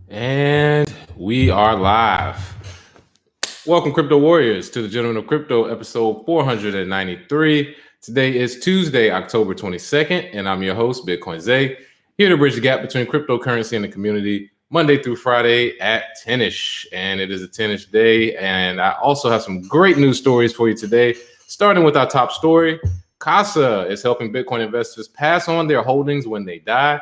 And we are live. Welcome, Crypto Warriors, to the Gentleman of Crypto, episode 493. Today is Tuesday, October 22nd, and I'm your host, Bitcoin Zay, here to bridge the gap between cryptocurrency and the community, Monday through Friday at 10ish. And it is a 10ish day, and I also have some great news stories for you today, starting with our top story. Casa is helping Bitcoin investors pass on their holdings when they die.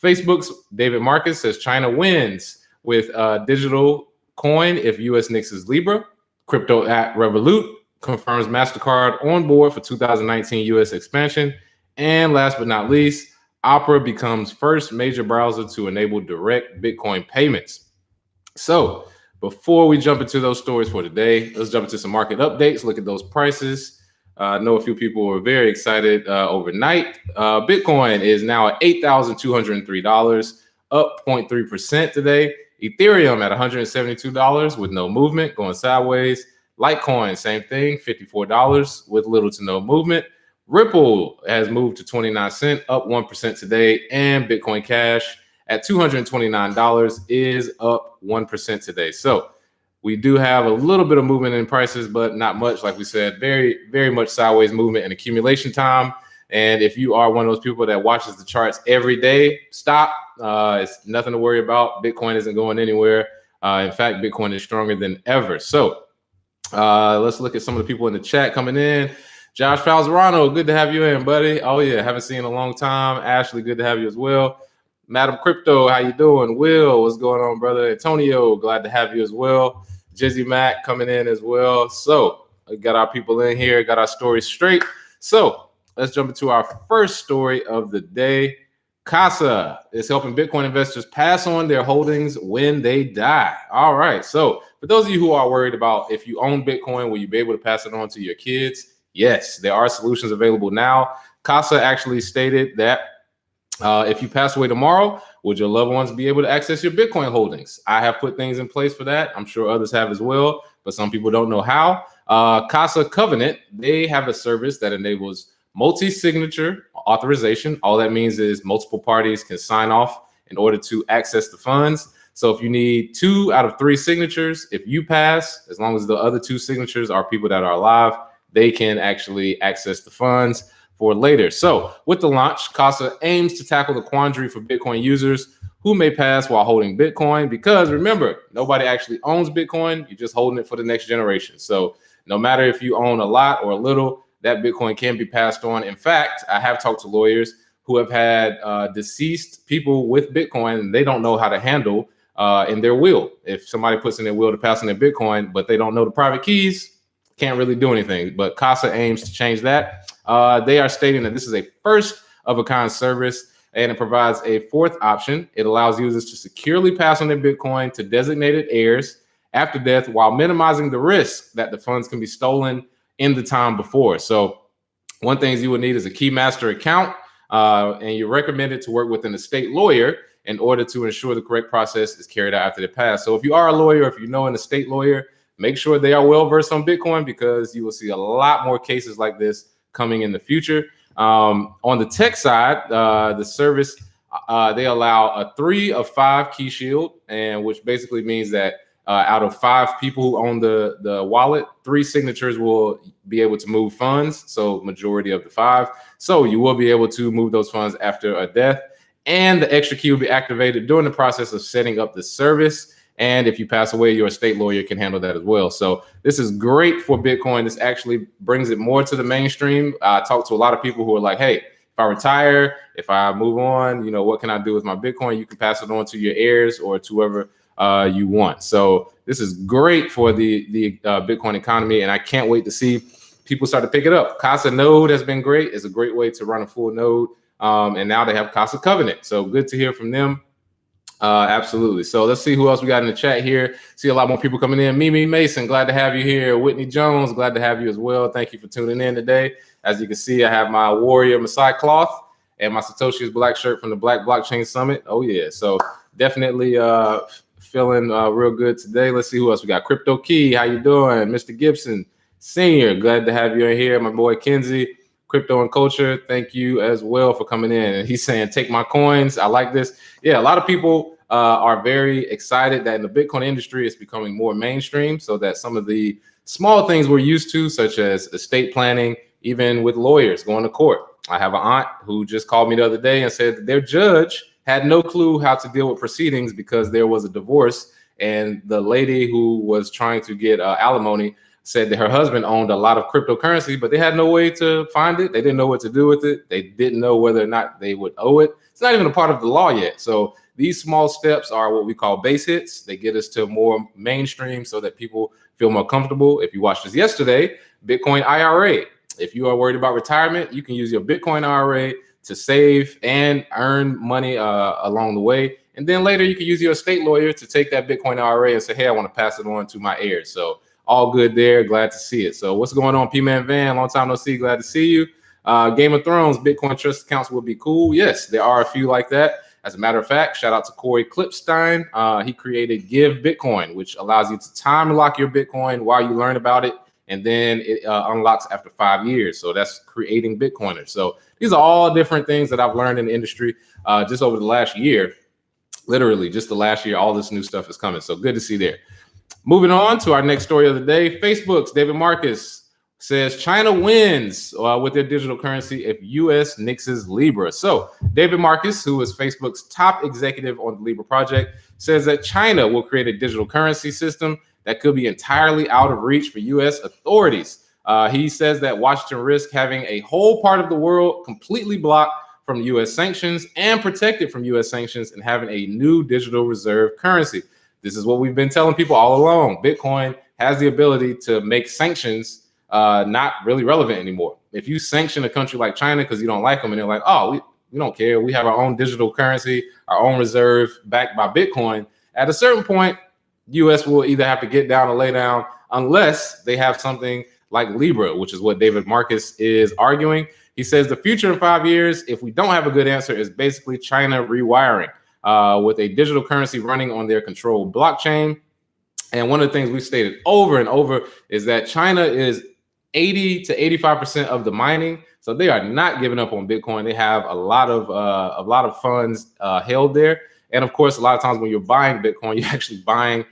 Facebook's David Marcus says China wins with digital coin if US nixes Libra. Crypto app Revolut confirms MasterCard on board for 2019 US expansion. And last but not least, Opera becomes first major browser to enable direct Bitcoin payments. So before we jump into those stories for today, let's jump into some market updates, look at those prices. I know a few people were very excited overnight. Bitcoin is now at $8,203, up 0.3% today. Ethereum at $172 with no movement, going sideways. Litecoin, same thing, $54 with little to no movement. Ripple has moved to 29 cents, up 1% today. And Bitcoin Cash at $229 is up 1% today. So we do have a little bit of movement in prices, but not much. Like we said, very, very much sideways movement and accumulation time. And if you are one of those people that watches the charts every day, stop. It's nothing to worry about. Bitcoin isn't going anywhere. In fact, Bitcoin is stronger than ever. So let's look at some of the people in the chat coming in. Josh Falzerano, good to have you in, buddy. Oh, yeah, haven't seen in a long time. Ashley, good to have you as well. Madam Crypto, how you doing? Will, what's going on, brother? Antonio, glad to have you as well. Jizzy Mac coming in as well. So we got our people in here, got our story straight. So let's jump into our first story of the day. Casa is helping Bitcoin investors pass on their holdings when they die. All right. So for those of you who are worried about if you own Bitcoin, will you be able to pass it on to your kids? Yes, there are solutions available now. Casa actually stated that if you pass away tomorrow, would your loved ones be able to access your Bitcoin holdings? I have put things in place for that. I'm sure others have as well, but some people don't know how. Casa Covenant, they have a service that enables multi-signature authorization. All that means is multiple parties can sign off in order to access the funds. So if you need 2 out of 3 signatures, if you pass, as long as the other 2 signatures are people that are alive, they can actually access the funds for later. So with the launch, Casa aims to tackle the quandary for Bitcoin users who may pass while holding Bitcoin, because remember, nobody actually owns Bitcoin. You're just holding it for the next generation. So no matter if you own a lot or a little, that Bitcoin can be passed on. In fact, I have talked to lawyers who have had deceased people with Bitcoin, and they don't know how to handle in their will. If somebody puts in their will to pass on their Bitcoin, but they don't know the private keys, can't really do anything. But Casa aims to change that. They are stating that this is a first of a kind service, and it provides a fourth option. It allows users to securely pass on their Bitcoin to designated heirs after death while minimizing the risk that the funds can be stolen in the time before. So one thing you would need is a Keymaster account, and you're recommended to work with an estate lawyer in order to ensure the correct process is carried out after they pass. So if you are a lawyer, if you know an estate lawyer, make sure they are well versed on Bitcoin, because you will see a lot more cases like this coming in the future. On the tech side, the service, they allow a 3 of 5 key shield, and which basically means that out of 5 people who own the wallet, 3 signatures will be able to move funds. So majority of the 5. So you will be able to move those funds after a death, and the extra key will be activated during the process of setting up the service. And if you pass away, your estate lawyer can handle that as well. So this is great for Bitcoin. This actually brings it more to the mainstream. I talked to a lot of people who are like, hey, if I retire, if I move on, what can I do with my Bitcoin? You can pass it on to your heirs or to whoever you want. So this is great for the Bitcoin economy. And I can't wait to see people start to pick it up. Casa Node has been great. It's a great way to run a full node. And now they have Casa Covenant. So good to hear from them. Absolutely. So let's see who else we got in the chat here. See a lot more people coming in. Mimi Mason, glad to have you here. Whitney Jones, glad to have you as well. Thank you for tuning in today. As you can see, I have my Warrior Masai cloth and my Satoshi's black shirt from the Black Blockchain Summit. Oh yeah. So definitely feeling real good today. Let's see who else we got. Crypto Key, how you doing? Mr. Gibson Senior, glad to have you in here. My boy Kenzie, Crypto and Culture, thank you as well for coming in. And he's saying, take my coins. I like this. Yeah, a lot of people are very excited that in the Bitcoin industry, it's becoming more mainstream, so that some of the small things we're used to, such as estate planning, even with lawyers going to court. I have an aunt who just called me the other day and said that their judge had no clue how to deal with proceedings because there was a divorce, and the lady who was trying to get alimony said that her husband owned a lot of cryptocurrency, but they had no way to find it. They didn't know what to do with it. They didn't know whether or not they would owe it. It's not even a part of the law yet. So these small steps are what we call base hits. They get us to more mainstream so that people feel more comfortable. If you watched this yesterday, Bitcoin IRA. If you are worried about retirement, you can use your Bitcoin IRA to save and earn money along the way. And then later you can use your estate lawyer to take that Bitcoin IRA and say, hey, I want to pass it on to my heirs. So all good there. Glad to see it. So what's going on, P-Man Van? Long time no see. Glad to see you. Game of Thrones, Bitcoin trust accounts will be cool. Yes, there are a few like that. As a matter of fact, shout out to Corey Klippstein. He created Give Bitcoin, which allows you to time lock your Bitcoin while you learn about it. And then it unlocks after 5 years. So that's creating Bitcoiners. So these are all different things that I've learned in the industry just over the last year. Literally just the last year, all this new stuff is coming. So good to see there. Moving on to our next story of the day. Facebook's David Marcus says China wins with their digital currency if U.S. nixes Libra. So David Marcus, who is Facebook's top executive on the Libra project, says that China will create a digital currency system that could be entirely out of reach for U.S. authorities. He says that Washington risks having a whole part of the world completely blocked from U.S. sanctions and protected from U.S. sanctions and having a new digital reserve currency. This is what we've been telling people all along. Bitcoin has the ability to make sanctions not really relevant anymore. If you sanction a country like China because you don't like them and they're like, oh, we don't care. We have our own digital currency, our own reserve backed by Bitcoin. At a certain point, U.S. will either have to get down or lay down unless they have something like Libra, which is what David Marcus is arguing. He says the future in 5 years, if we don't have a good answer, is basically China rewiring with a digital currency running on their controlled blockchain. And one of the things we've stated over and over is that China is 80 to 85% of the mining. So they are not giving up on Bitcoin. They have a lot of funds held there. And of course, a lot of times when you're buying Bitcoin, you're actually buying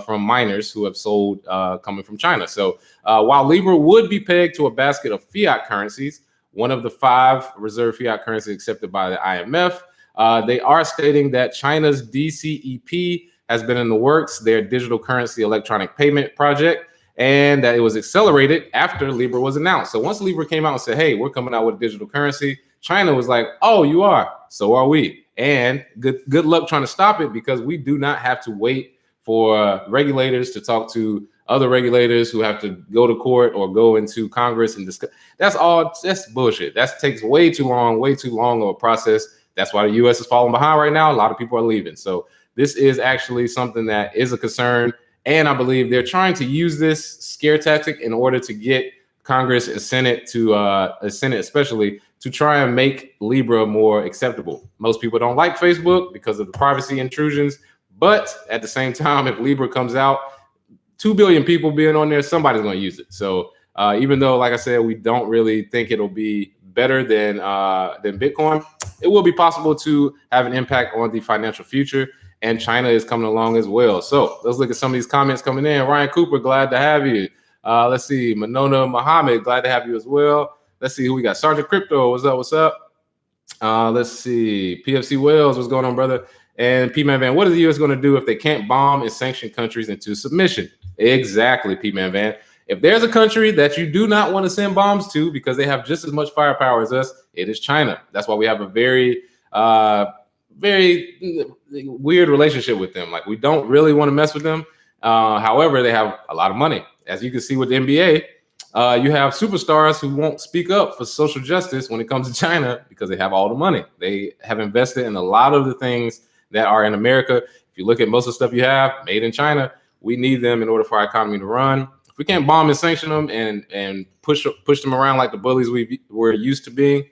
from miners who have sold coming from China. So while Libra would be pegged to a basket of fiat currencies, one of the 5 reserve fiat currencies accepted by the IMF, they are stating that China's DCEP has been in the works, their digital currency electronic payment project, and that it was accelerated after Libra was announced. So once Libra came out and said, hey, we're coming out with digital currency, China was like, oh, you are? So are we. And good luck trying to stop it, because we do not have to wait for regulators to talk to other regulators who have to go to court or go into Congress and discuss. That's bullshit. That takes way too long of a process. That's why the U.S. is falling behind right now. A lot of people are leaving. So this is actually something that is a concern. And I believe they're trying to use this scare tactic in order to get Congress and Senate especially to try and make Libra more acceptable. Most people don't like Facebook because of the privacy intrusions. But at the same time, if Libra comes out, 2 billion people being on there, somebody's going to use it. So even though, like I said, we don't really think it'll be better than Bitcoin, it will be possible to have an impact on the financial future. And China is coming along as well. So let's look at some of these comments coming in. Ryan Cooper, glad to have you. Let's see. Manona Muhammad, glad to have you as well. Let's see who we got. Sergeant Crypto, what's up? What's up? Let's see. PFC Will, what's going on, brother? And P-Man Van, what is the U.S. going to do if they can't bomb and sanction countries into submission? Exactly, P-Man Van. If there's a country that you do not want to send bombs to because they have just as much firepower as us, it is China. That's why we have a very weird relationship with them. Like, we don't really want to mess with them. However, they have a lot of money. As you can see with the NBA, you have superstars who won't speak up for social justice when it comes to China because they have all the money. They have invested in a lot of the things that are in America. If you look at most of the stuff you have made in China, we need them in order for our economy to run. If we can't bomb and sanction them and push them around like the bullies we're used to being,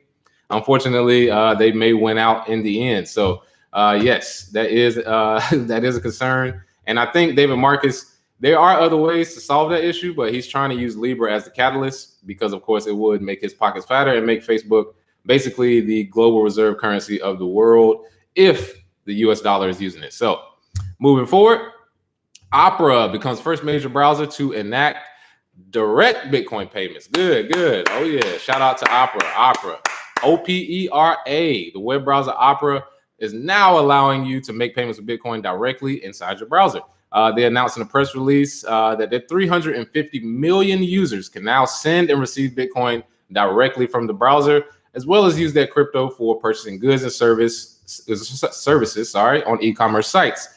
unfortunately, they may win out in the end. So yes, that is a concern. And I think David Marcus, there are other ways to solve that issue, but he's trying to use Libra as the catalyst because, of course, it would make his pockets fatter and make Facebook basically the global reserve currency of the world if the US dollar is using it. So moving forward, Opera becomes first major browser to enact direct Bitcoin payments. Good. Oh yeah, shout out to Opera. OPERA, the web browser Opera is now allowing you to make payments with Bitcoin directly inside your browser. They announced in a press release that their 350 million users can now send and receive Bitcoin directly from the browser, as well as use that crypto for purchasing goods and services on e-commerce sites.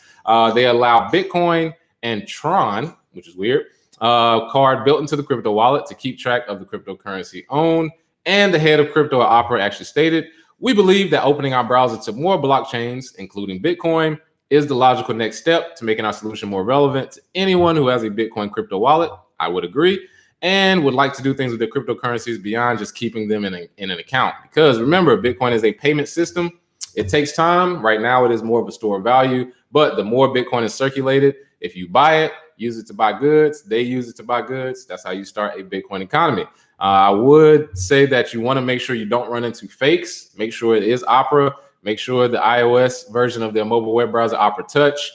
They allow Bitcoin and Tron, which is weird, card built into the crypto wallet to keep track of the cryptocurrency owned. And the head of crypto at Opera actually stated, "We believe that opening our browser to more blockchains, including Bitcoin, is the logical next step to making our solution more relevant to anyone who has a Bitcoin crypto wallet." I would agree, and would like to do things with their cryptocurrencies beyond just keeping them in an account. Because remember, Bitcoin is a payment system. It takes time. Right now, it is more of a store of value, but the more Bitcoin is circulated, if you buy it, use it to buy goods, they use it to buy goods. That's how you start a Bitcoin economy. I would say that you want to make sure you don't run into fakes. Make sure it is Opera. Make sure the iOS version of their mobile web browser, Opera Touch,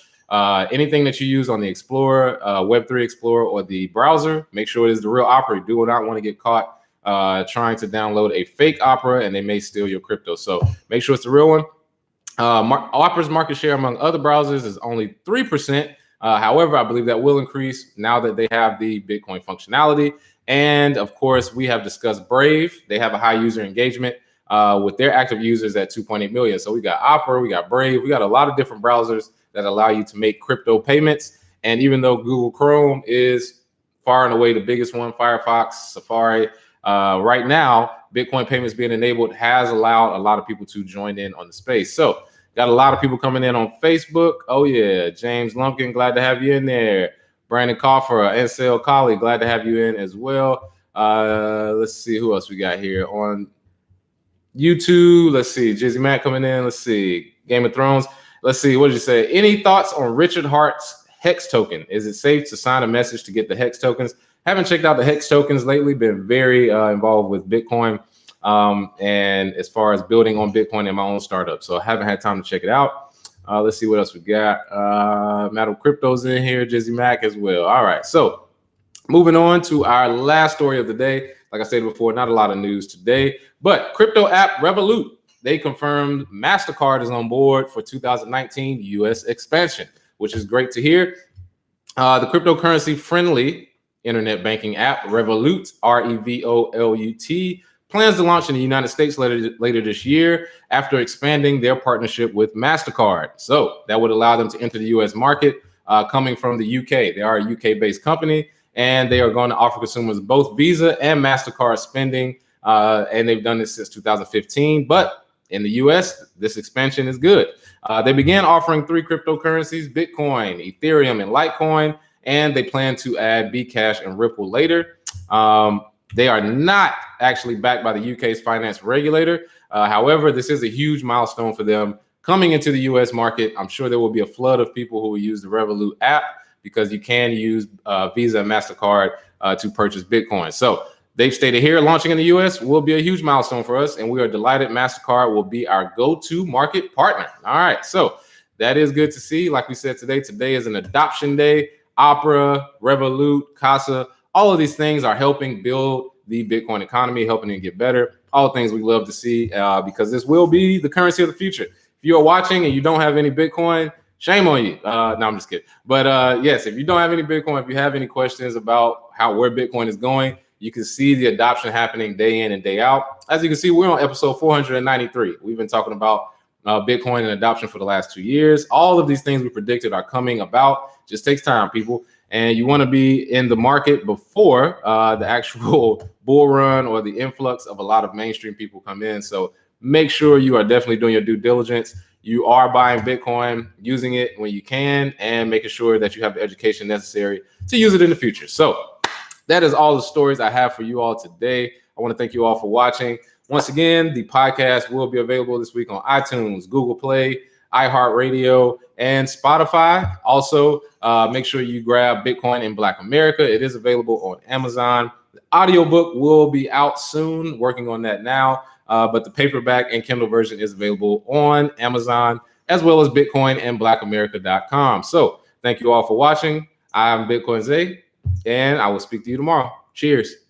anything that you use on the Explorer, Web3 Explorer, or the browser, make sure it is the real Opera. You do not want to get caught trying to download a fake Opera, and they may steal your crypto. So make sure it's the real one. Opera's market share among other browsers is only 3%. However, I believe that will increase now that they have the Bitcoin functionality. And of course, we have discussed Brave. They have a high user engagement with their active users at 2.8 million. So we got Opera, we got Brave, we got a lot of different browsers that allow you to make crypto payments. And even though Google Chrome is far and away the biggest one, Firefox, Safari, right now, Bitcoin payments being enabled has allowed a lot of people to join in on the space. So got a lot of people coming in on Facebook. Oh yeah, James Lumpkin, glad to have you in there. Brandon Coffer, NSL colleague, glad to have you in as well. Let's see who else we got here on YouTube. Let's see, Jizzy Matt coming in. Let's see, Game of Thrones. Let's see, what did you say? Any thoughts on Richard Hart's Hex token? Is it safe to sign a message to get the Hex tokens? Haven't checked out the Hex tokens lately. Been very involved with Bitcoin and as far as building on Bitcoin in my own startup. So I haven't had time to check it out. Let's see what else we got. Metal Crypto's in here, Jizzy Mac as well. All right, so moving on to our last story of the day. Like I said before, not a lot of news today, but crypto app Revolut, they confirmed MasterCard is on board for 2019 US expansion, which is great to hear. The cryptocurrency friendly internet banking app Revolut, Revolut, plans to launch in the United States later this year after expanding their partnership with MasterCard. So that would allow them to enter the US market coming from the UK. They are a UK-based company, and they are going to offer consumers both Visa and MasterCard spending, and they've done this since 2015. But in the US, this expansion is good. They began offering 3 cryptocurrencies, Bitcoin, Ethereum, and Litecoin, and they plan to add Bcash and Ripple later. They are not actually backed by the UK's finance regulator. However, this is a huge milestone for them coming into the US market. I'm sure there will be a flood of people who will use the Revolut app because you can use Visa and MasterCard to purchase Bitcoin. So they've stated here, launching in the US will be a huge milestone for us, and we are delighted MasterCard will be our go-to market partner. All right, so that is good to see. Like we said today is an adoption day. Opera, Revolut, Casa, all of these things are helping build the Bitcoin economy, helping it get better. All things we love to see because this will be the currency of the future. If you are watching and you don't have any Bitcoin, shame on you. No, I'm just kidding. But yes, if you don't have any Bitcoin, if you have any questions about where Bitcoin is going, you can see the adoption happening day in and day out. As you can see, we're on episode 493. We've been talking about Bitcoin and adoption for the last 2 years. All of these things we predicted are coming about. Just takes time, people. And you want to be in the market before the actual bull run or the influx of a lot of mainstream people come in. So make sure you are definitely doing your due diligence. You are buying Bitcoin, using it when you can, and making sure that you have the education necessary to use it in the future. So that is all the stories I have for you all today. I want to thank you all for watching. Once again, the podcast will be available this week on iTunes, Google Play, iHeartRadio, and Spotify. Also, make sure you grab Bitcoin in Black America. It is available on Amazon. The audiobook will be out soon, working on that now. But the paperback and Kindle version is available on Amazon. as well as Bitcoin and BlackAmerica.com. So thank you all for watching. I'm Bitcoin Zay, and I will speak to you tomorrow. Cheers.